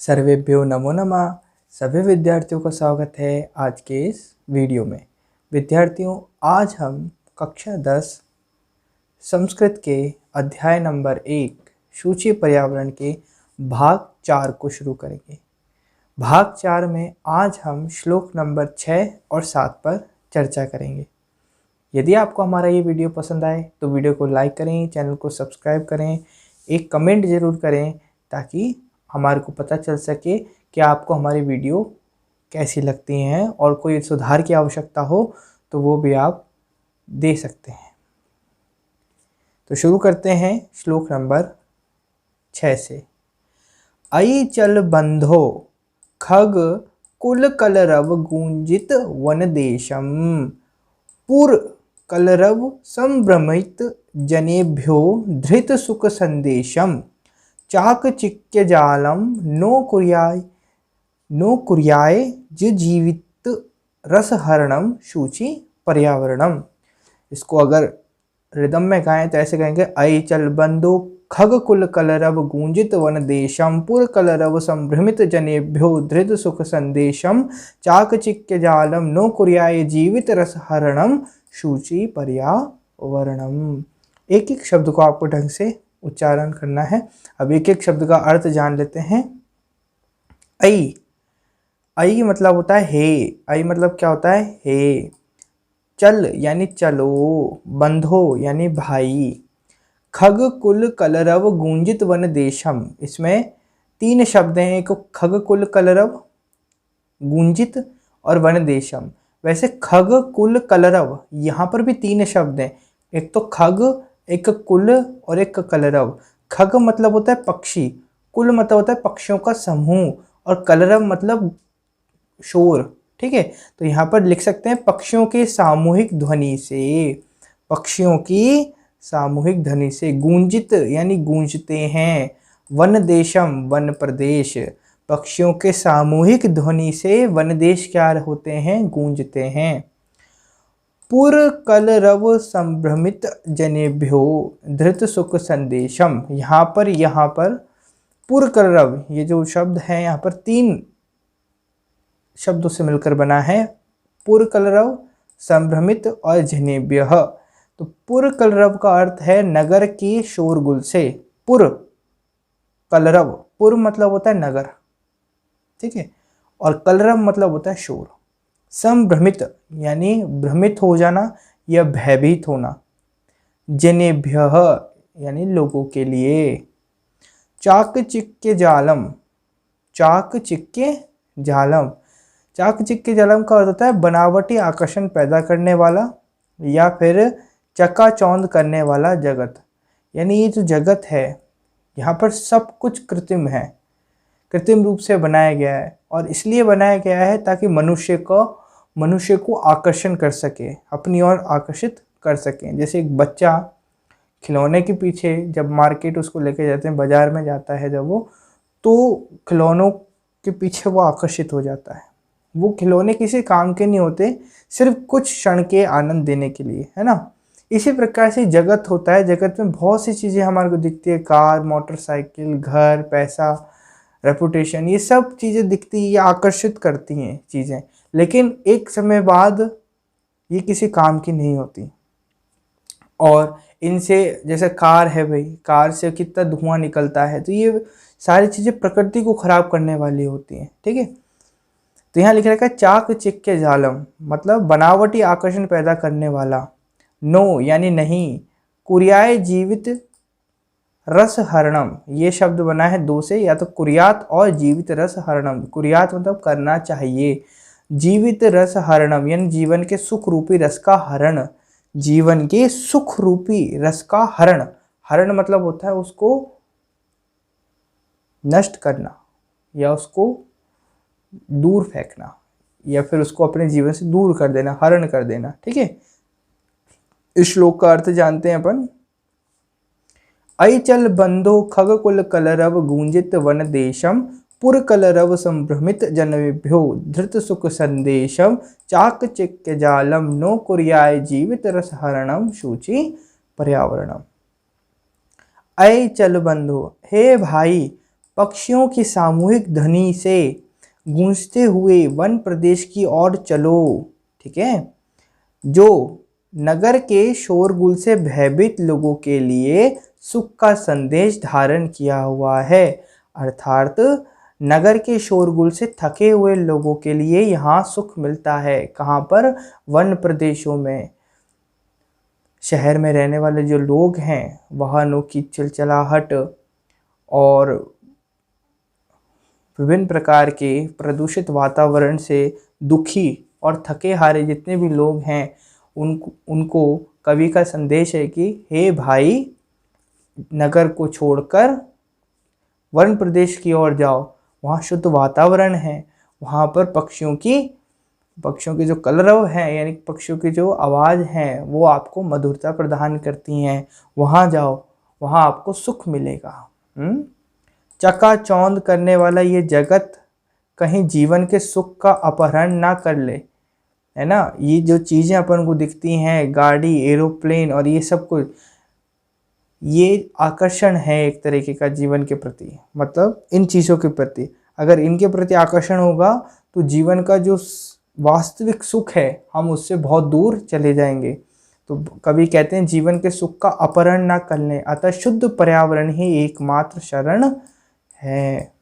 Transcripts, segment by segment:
सर्वेभ्यो नमो नमः। सभी विद्यार्थियों का स्वागत है आज के इस वीडियो में। विद्यार्थियों, आज हम कक्षा 10 संस्कृत के अध्याय नंबर 1 सूची पर्यावरण के भाग 4 को शुरू करेंगे। भाग 4 में आज हम श्लोक नंबर 6 और 7 पर चर्चा करेंगे। यदि आपको हमारा ये वीडियो पसंद आए तो वीडियो को लाइक करें, चैनल को सब्सक्राइब करें, एक कमेंट ज़रूर करें ताकि हमारे को पता चल सके कि आपको हमारी वीडियो कैसी लगती हैं और कोई सुधार की आवश्यकता हो तो वो भी आप दे सकते हैं। तो शुरू करते हैं श्लोक नंबर 6 से। अयि चल बंधो खग कुल कलरव गूंजित वन देशम पुर कलरव संभ्रमित जनेभ्यो धृत सुख संदेशम चाकचिक्य जालम नो कुर्याय जीवित रसहरणम शुचि पर्यावरणम। इसको अगर रिदम में गाएं तो ऐसे कहेंगे, अयि चल बंधो खग कुल कलरव गूंजित वन देशम पुर कलरव संभ्रमित जनेभ्यो धृत सुख संदेशम चाकचिक्य जालम नो कुर्याय जीवित रसहरणम शुचि पर्यावरणम। एक एक शब्द को आपको ढंग से उच्चारण करना है। अब एक एक शब्द का अर्थ जान लेते हैं। अयि, अयि मतलब होता है हे। अयि मतलब क्या होता है? हे। चल यानी चलो, बंधो यानी भाई, खग कुल कलरव गूंजित वन देशम। इसमें 3 शब्द हैं, एक खग कुल कलरव, गूंजित और वन देशम। वैसे खग कुल कलरव यहाँ पर भी 3 शब्द हैं, एक तो खग, एक कुल और एक कलरव। खग मतलब होता है पक्षी, कुल मतलब होता है पक्षियों का समूह और कलरव मतलब शोर। ठीक है, तो यहाँ पर लिख सकते हैं पक्षियों के सामूहिक ध्वनि से, पक्षियों की सामूहिक ध्वनि से। गूंजित यानी गूंजते हैं, वन देशम वन प्रदेश, पक्षियों के सामूहिक ध्वनि से वन देश क्या होते हैं? गूंजते हैं। पुर कलरव संभ्रमित जनेभ्यो धृत सुख संदेशम। यहाँ पर पुर कलरव ये जो शब्द है यहाँ पर 3 शब्दों से मिलकर बना है, पुर कलरव, संभ्रमित और जनेभ्यः। तो पुर कलरव का अर्थ है नगर की शोरगुल से। पुर कलरव, पुर मतलब होता है नगर, ठीक है, और कलरव मतलब होता है शोर। संभ्रमित यानी भ्रमित हो जाना या भयभीत होना। जनेभ्यः यानी लोगों के लिए। चाकचिक्य जालम, चाकचिक्य जालम, चाकचिक्य जालम का अर्थ होता है बनावटी आकर्षण पैदा करने वाला या फिर चकाचौंध करने वाला जगत। यानी ये जो जगत है यहाँ पर सब कुछ कृत्रिम है, कृत्रिम रूप से बनाया गया है और इसलिए बनाया गया है ताकि मनुष्य को आकर्षण कर सके, अपनी ओर आकर्षित कर सकें। जैसे एक बच्चा खिलौने के पीछे जब मार्केट उसको लेके जाते हैं, बाजार में जाता है जब वो, तो खिलौनों के पीछे वो आकर्षित हो जाता है। वो खिलौने किसी काम के नहीं होते, सिर्फ कुछ क्षण के आनंद देने के लिए, है ना। इसी प्रकार से जगत होता है, जगत में बहुत सी चीज़ें हमारे को दिखती है, कार, मोटरसाइकिल, घर, पैसा, रेपुटेशन, ये सब चीज़ें दिखती है, ये आकर्षित करती हैं चीज़ें, लेकिन एक समय बाद ये किसी काम की नहीं होती। और इनसे जैसे कार है भाई, कार से कितना धुआं निकलता है, तो ये सारी चीज़ें प्रकृति को खराब करने वाली होती हैं। ठीक है, तो यहाँ लिख रखा है चाकचिक्य जालम मतलब बनावटी आकर्षण पैदा करने वाला। नो यानी नहीं, कुर्याय जीवित रस हरणम, ये शब्द बना है 2 से, या तो कुर्यात और जीवित रस हरणम। कुर्यात मतलब करना चाहिए, जीवित रस हरणम यानी जीवन के सुख रूपी रस का हरण, जीवन के सुख रूपी रस का हरण। हरण मतलब होता है उसको नष्ट करना या उसको दूर फेंकना या फिर उसको अपने जीवन से दूर कर देना, हरण कर देना। ठीक है, इस श्लोक का अर्थ जानते हैं अपन। अयि चल बंधो खग कुल कलरव गूंजित वन देशम पुर कलरव संभ्रमित जनेभ्यो धृत सुख संदेशम चाकचिक्य जालम नो कुर्याय जीवित रसहरणम शुचि पर्यावरणम। अयि चल बंधो, हे भाई, पक्षियों की सामूहिक ध्वनि से गूंजते हुए वन प्रदेश की ओर चलो। ठीक है, जो नगर के शोरगुल से भयभीत लोगों के लिए सुख का संदेश धारण किया हुआ है। अर्थात नगर के शोरगुल से थके हुए लोगों के लिए यहाँ सुख मिलता है। कहाँ पर? वन प्रदेशों में। शहर में रहने वाले जो लोग हैं, वाहनों की चिलचिलाहट और विभिन्न प्रकार के प्रदूषित वातावरण से दुखी और थके हारे जितने भी लोग हैं, उनको कवि का संदेश है कि हे भाई, नगर को छोड़कर वन प्रदेश की ओर जाओ। वहाँ शुद्ध वातावरण है, वहाँ पर पक्षियों की जो कलरव है, यानी पक्षियों की जो आवाज़ है, वो आपको मधुरता प्रदान करती हैं। वहाँ जाओ, वहाँ आपको सुख मिलेगा। चकाचौंध करने वाला ये जगत कहीं जीवन के सुख का अपहरण ना कर ले, है ना। ये जो चीज़ें अपन को दिखती हैं, गाड़ी, एरोप्लेन और ये सब कुछ, ये आकर्षण है एक तरीके का जीवन के प्रति, मतलब इन चीज़ों के प्रति। अगर इनके प्रति आकर्षण होगा तो जीवन का जो वास्तविक सुख है, हम उससे बहुत दूर चले जाएंगे। तो कवि कहते हैं जीवन के सुख का अपहरण ना कर लें, अतः शुद्ध पर्यावरण ही एकमात्र शरण है।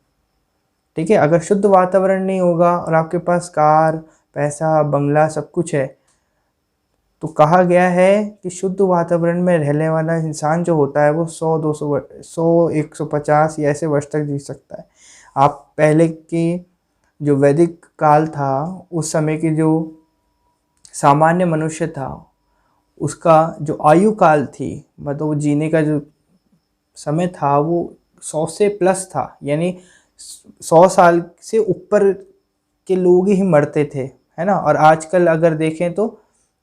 ठीक है, अगर शुद्ध वातावरण नहीं होगा और आपके पास कार, पैसा, बंगला सब कुछ है, तो कहा गया है कि शुद्ध वातावरण में रहने वाला इंसान जो होता है वो 100, 150 या ऐसे वर्ष तक जी सकता है। आप पहले की जो वैदिक काल था, उस समय की जो सामान्य मनुष्य था, उसका जो आयु काल थी, मतलब वो जीने का जो समय था वो 100 से प्लस था, यानी 100 साल से ऊपर के लोग ही मरते थे, है ना। और आजकल अगर देखें तो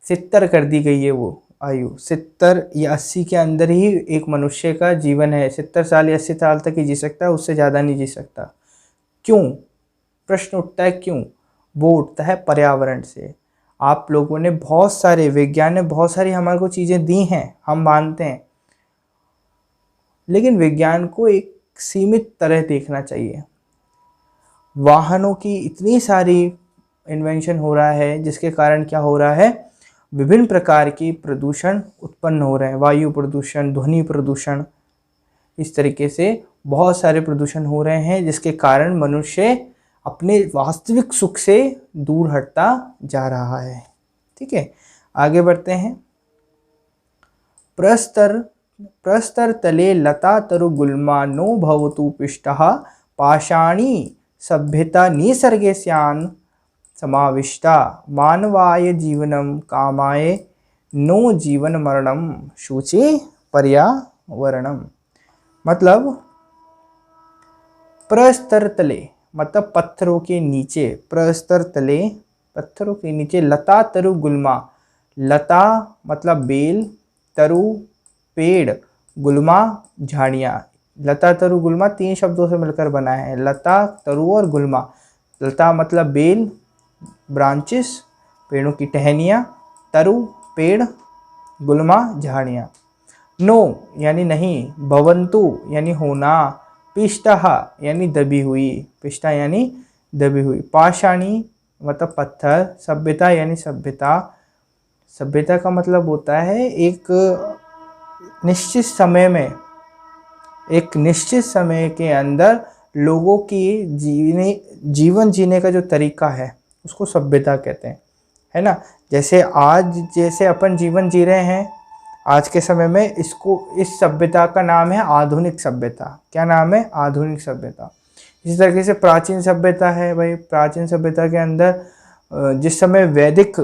70 कर दी गई है वो आयु। 70 या 80 के अंदर ही एक मनुष्य का जीवन है। 70 साल या 80 साल तक ही जी सकता है, उससे ज़्यादा नहीं जी सकता। क्यों? प्रश्न उठता है क्यों? वो उठता है पर्यावरण से। आप लोगों ने बहुत सारे, विज्ञान ने बहुत सारी हमारे को चीज़ें दी हैं, हम मानते हैं, लेकिन विज्ञान को एक सीमित तरह देखना चाहिए। वाहनों की इतनी सारी इन्वेंशन हो रहा है, जिसके कारण क्या हो रहा है, विभिन्न प्रकार की प्रदूषण उत्पन्न हो रहे हैं। वायु प्रदूषण, ध्वनि प्रदूषण, इस तरीके से बहुत सारे प्रदूषण हो रहे हैं, जिसके कारण मनुष्य अपने वास्तविक सुख से दूर हटता जा रहा है। ठीक है, आगे बढ़ते हैं। प्रस्तर तले लता तरु गुल्मा नो भवतु पिष्टः पाषाणी सभ्यता निसर्गे स्यान् समाविष्टा मानवाय जीवनम कामाय नो जीवन मरणम शुचि पर्यावरणम। मतलब प्रस्तर तले मतलब पत्थरों के नीचे, प्रस्तर तले पत्थरों के नीचे, लता तरु गुल्मा, लता मतलब बेल, तरु पेड़, गुल्मा झाड़ियाँ। लता तरु गुल्मा 3 शब्दों से मिलकर बना है, लता, तरु और गुल्मा। लता मतलब बेल, ब्रांचेस, पेड़ों की टहनियाँ, तरु पेड़, गुल्मा झाड़ियाँ। नो यानी नहीं, भवंतु यानी होना, पिष्टः यानी दबी हुई, पिष्टा यानी दबी हुई, पाषाणी मतलब पत्थर, सभ्यता यानी सभ्यता। सभ्यता का मतलब होता है एक निश्चित समय में, एक निश्चित समय के अंदर लोगों की जीवन जीने का जो तरीका है उसको सभ्यता कहते हैं, है ना। जैसे अपन जीवन जी रहे हैं आज के समय में, इस सभ्यता का नाम है आधुनिक सभ्यता। क्या नाम है? आधुनिक सभ्यता। इसी तरीके से प्राचीन सभ्यता है भाई। प्राचीन सभ्यता के अंदर जिस समय वैदिक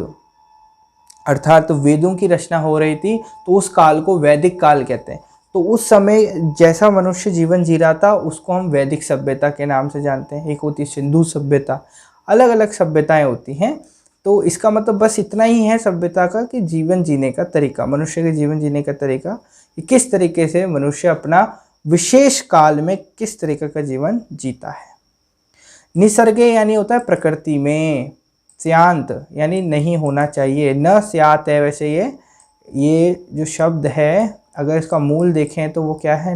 अर्थात वेदों की रचना हो रही थी, तो उस काल को वैदिक काल कहते हैं। तो उस समय जैसा मनुष्य जीवन जी रहा था उसको हम वैदिक सभ्यता के नाम से जानते हैं। एक होती सिंधु सभ्यता, अलग अलग सभ्यताएं होती हैं। तो इसका मतलब बस इतना ही है सभ्यता का कि जीवन जीने का तरीका, मनुष्य के जीवन जीने का तरीका, कि किस तरीके से मनुष्य अपना विशेष काल में किस तरीके का जीवन जीता है। निसर्गे यानी होता है प्रकृति में, स्यांत यानी नहीं होना चाहिए, न स्यात है। वैसे ये जो शब्द है अगर इसका मूल देखें तो वो क्या है?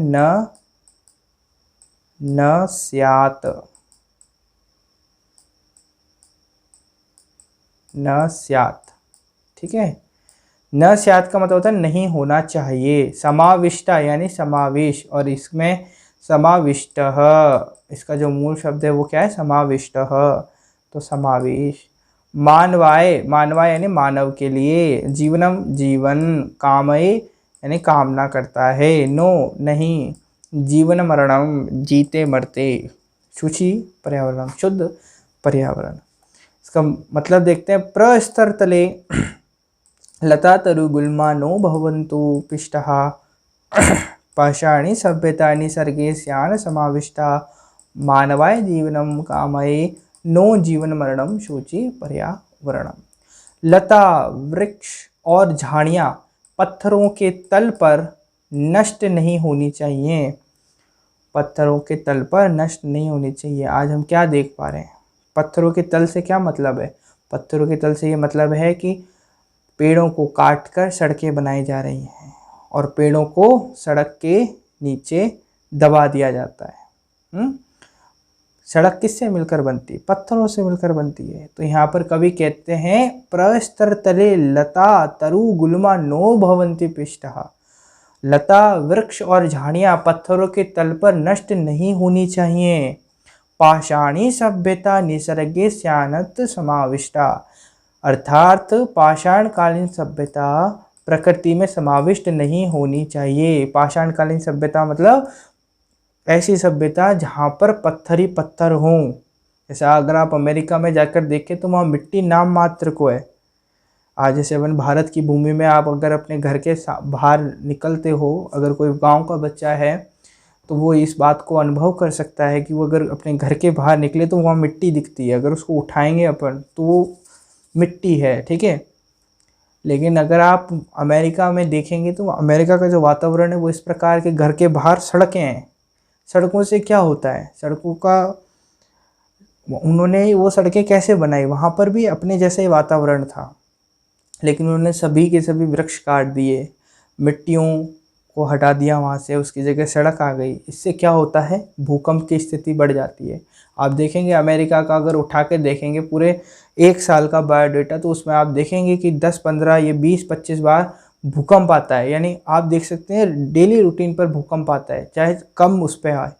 न स्यात्, न स्यात्, ठीक है। न स्यात् का मतलब होता है नहीं होना चाहिए। समाविष्टा यानी समावेश, और इसमें समाविष्टः, इसका जो मूल शब्द है वो क्या है, समाविष्टः, तो समावेश। मानवाय, मानवाय यानी मानव के लिए। जीवनम जीवन, कामये यानी कामना करता है। नो नहीं, जीवन मरणम जीते मरते, शुचि पर्यावरण शुद्ध पर्यावरण। इसका मतलब देखते हैं। प्रस्तर तले लता तरु गुल्मा नो भवन्तु पिष्टः पाषाणी सभ्यता निसर्गे स्यान समाविष्टा मानवाय जीवनम कामये नो जीवन मरणम शुचि पर्यावरणम। लता, वृक्ष और झाड़ियाँ पत्थरों के तल पर नष्ट नहीं होनी चाहिए, पत्थरों के तल पर नष्ट नहीं होनी चाहिए। आज हम क्या देख पा रहे हैं, पत्थरों के तल से क्या मतलब है, पत्थरों के तल से ये मतलब है कि पेड़ों को काटकर सड़कें बनाई जा रही हैं और पेड़ों को सड़क के नीचे दबा दिया जाता है। सड़क किससे मिलकर बनती है, पत्थरों से मिलकर बनती है। तो यहाँ पर कवि कहते हैं प्रस्तर तले लता तरु गुल्मा नो भवन्ति पिष्टः, लता, वृक्ष और झाड़ियाँ पत्थरों के तल पर नष्ट नहीं होनी चाहिए। पाषाणी सभ्यता निसर्गे स्यानत समाविष्टा, अर्थात पाषाणकालीन सभ्यता प्रकृति में समाविष्ट नहीं होनी चाहिए। पाषाणकालीन सभ्यता मतलब ऐसी सभ्यता जहाँ पर पत्थर ही पत्थर हों। जैसे अगर आप अमेरिका में जाकर देखें तो वहाँ मिट्टी नाम मात्र को है। आज जैसे अपन भारत की भूमि में आप अगर अपने घर के बाहर निकलते हो, अगर कोई गांव का बच्चा है तो वो इस बात को अनुभव कर सकता है कि वो अगर अपने घर के बाहर निकले तो वहाँ मिट्टी दिखती है, अगर उसको उठाएंगे अपन तो वो मिट्टी है, ठीक है। लेकिन अगर आप अमेरिका में देखेंगे तो अमेरिका का जो वातावरण है वो इस प्रकार के, घर के बाहर सड़कें हैं। सड़कों से क्या होता है, सड़कों का उन्होंने वो सड़कें कैसे बनाई, वहाँ पर भी अपने जैसे वातावरण था, लेकिन उन्होंने सभी के सभी वृक्ष काट दिए, मिट्टियों को हटा दिया वहाँ से, उसकी जगह सड़क आ गई। इससे क्या होता है, भूकंप की स्थिति बढ़ जाती है। आप देखेंगे अमेरिका का अगर उठा के देखेंगे पूरे एक साल का बायोडेटा, तो उसमें आप देखेंगे कि 10-15 ये 20-25 बार भूकंप आता है। यानी आप देख सकते हैं डेली रूटीन पर भूकंप आता है, चाहे कम उस पर आए।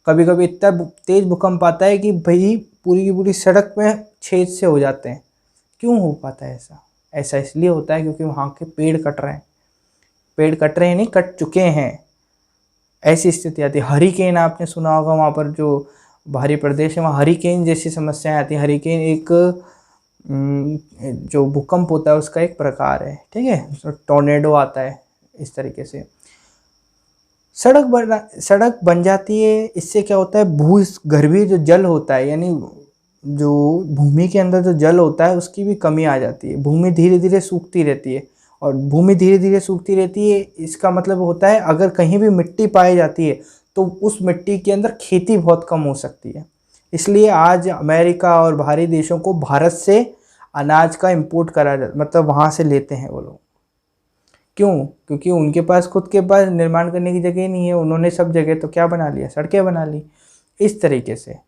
कभी कभी इतना तेज भूकंप आता है कि भाई पूरी की पूरी सड़क में छेद से हो जाते हैं। क्यों हो पाता है ऐसा? ऐसा इसलिए होता है क्योंकि वहाँ के पेड़ कट रहे हैं, पेड़ कट रहे हैं नहीं, कट चुके हैं। ऐसी स्थिति आती है। हरिकेन आपने सुना होगा, वहाँ पर जो बाहरी प्रदेश है वहाँ हरिकेन जैसी समस्याएं आती हैं। हरिकेन एक जो भूकंप होता है उसका एक प्रकार है, ठीक है। टॉर्नेडो आता है इस तरीके से। सड़क बन जाती है, इससे क्या होता है, भूगर्भीय जो जल होता है, यानी जो भूमि के अंदर जो जल होता है उसकी भी कमी आ जाती है। भूमि धीरे धीरे सूखती रहती है, और भूमि धीरे धीरे सूखती रहती है इसका मतलब होता है अगर कहीं भी मिट्टी पाई जाती है तो उस मिट्टी के अंदर खेती बहुत कम हो सकती है। इसलिए आज अमेरिका और बाहरी देशों को भारत से अनाज का इंपोर्ट करा जाता, मतलब वहाँ से लेते हैं वो लोग। क्यों? क्योंकि उनके पास खुद के पास निर्माण करने की जगह नहीं है। उन्होंने सब जगह तो क्या बना लिया, सड़कें बना ली इस तरीके से।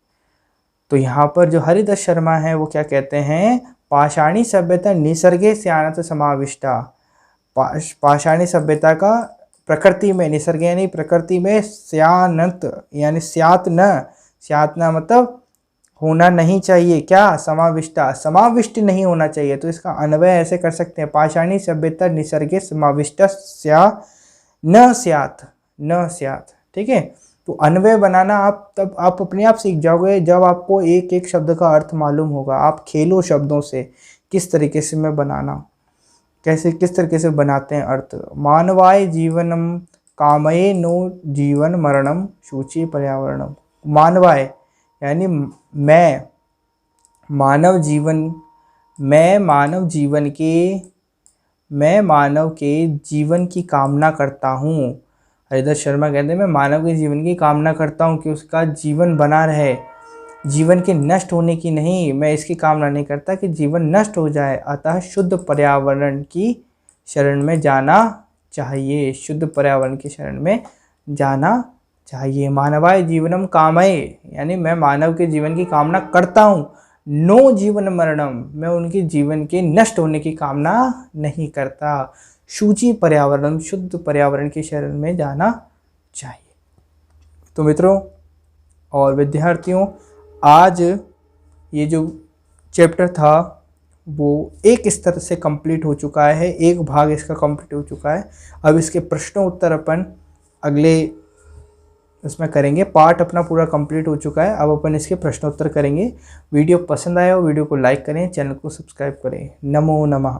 तो यहाँ पर जो हरिदत्त शर्मा है वो क्या कहते हैं, पाषाणी सभ्यता निसर्गे स्यानत समाविष्टा। पाषाणी सभ्यता का प्रकृति में, निसर्ग यानी प्रकृति में, स्यानत यानी स्यात न मतलब होना नहीं चाहिए, क्या, समाविष्टा, समाविष्ट नहीं होना चाहिए। तो इसका अन्वय ऐसे कर सकते हैं, पाषाणी सभ्यता निसर्गे समाविष्टा स्या न स्यात, ठीक है। तो अन्वय बनाना तब आप अपने आप सीख जाओगे जब आपको एक एक शब्द का अर्थ मालूम होगा। आप खेलो शब्दों से, किस तरीके से मैं बनाना, किस तरीके से बनाते हैं अर्थ। मानवाय जीवनम कामये नो जीवन मरणम शुचि पर्यावरणम। मानवाय यानी मैं मानव के जीवन की कामना करता हूँ। हरिदत्त शर्मा कहते हैं मैं मानव के जीवन की कामना करता हूँ कि उसका जीवन बना रहे, जीवन के नष्ट होने की नहीं। मैं इसकी कामना नहीं करता कि जीवन नष्ट हो जाए। अतः शुद्ध पर्यावरण की शरण में जाना चाहिए, शुद्ध पर्यावरण की शरण में जाना चाहिए। मानवाय जीवनम कामये, यानी मैं मानव के जीवन की कामना करता हूँ। नो जीवन मरणम, मैं उनके जीवन के नष्ट होने की कामना नहीं करता। शुचि पर्यावरण, शुद्ध पर्यावरण के शरण में जाना चाहिए। तो मित्रों और विद्यार्थियों, आज ये जो चैप्टर था वो एक स्तर से कंप्लीट हो चुका है, एक भाग इसका कंप्लीट हो चुका है। अब इसके प्रश्नों उत्तर अपन अगले इसमें करेंगे। पार्ट अपना पूरा कंप्लीट हो चुका है, अब अपन इसके प्रश्नोत्तर करेंगे। वीडियो पसंद आया हो वीडियो को लाइक करें, चैनल को सब्सक्राइब करें। नमो नमः।